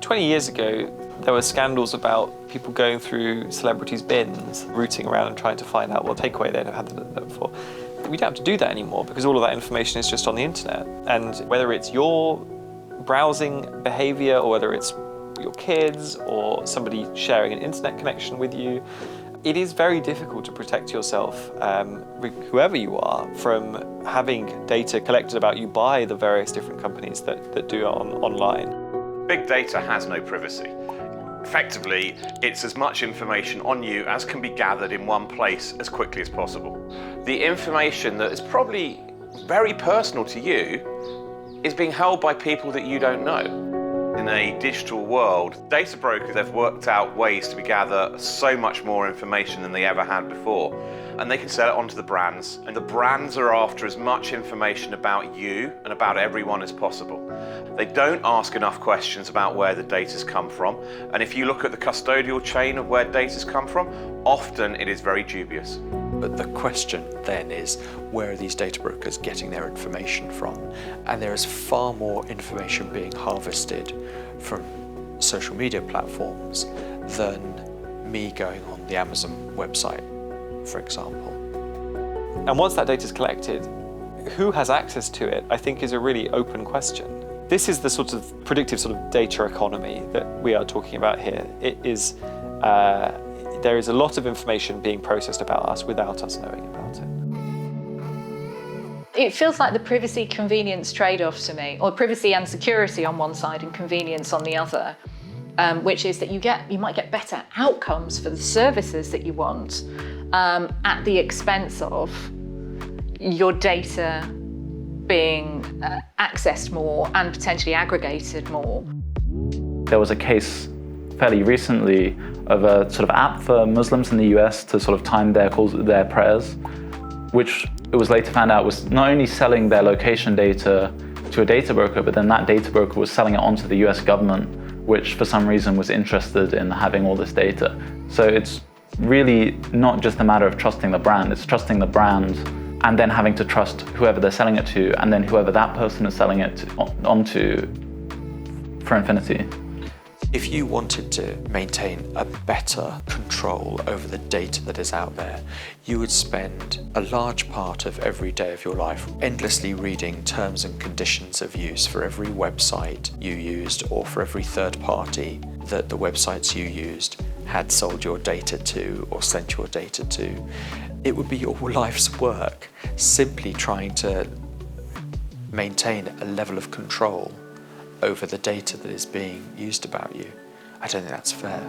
20 years ago, there were scandals about people going through celebrities' bins, rooting around and trying to find out what takeaway they'd have had that before. We don't have to do that anymore because all of that information is just on the internet. And whether it's your browsing behavior or whether it's your kids or somebody sharing an internet connection with you, it is very difficult to protect yourself, whoever you are, from having data collected about you by the various different companies that do it online. Big data has no privacy. Effectively, it's as much information on you as can be gathered in one place as quickly as possible. The information that is probably very personal to you is being held by people that you don't know. In a digital world, data brokers have worked out ways to gather so much more information than they ever had before. And they can sell it onto the brands, and the brands are after as much information about you and about everyone as possible. They don't ask enough questions about where the data's come from, and if you look at the custodial chain of where data's come from, often it is very dubious. But the question then is, where are these data brokers getting their information from? And there is far more information being harvested from social media platforms than me going on the Amazon website, for example. And once that data is collected, who has access to it, I think, is a really open question. This is the sort of predictive sort of data economy that we are talking about here. It is, there is a lot of information being processed about us without us knowing about it. It feels like the privacy convenience trade-off to me, or privacy and security on one side and convenience on the other, which is that you might get better outcomes for the services that you want at the expense of your data being accessed more and potentially aggregated more. There was a case fairly recently of a sort of app for Muslims in the US to sort of time their prayers, which it was later found out was not only selling their location data to a data broker, but then that data broker was selling it onto the US government, which for some reason was interested in having all this data. So it's really not just a matter of trusting the brand, it's trusting the brand and then having to trust whoever they're selling it to and then whoever that person is selling it onto for infinity. If you wanted to maintain a better control over the data that is out there, you would spend a large part of every day of your life endlessly reading terms and conditions of use for every website you used or for every third party that the websites you used had sold your data to or sent your data to. It would be your life's work simply trying to maintain a level of control over the data that is being used about you. I don't think that's fair.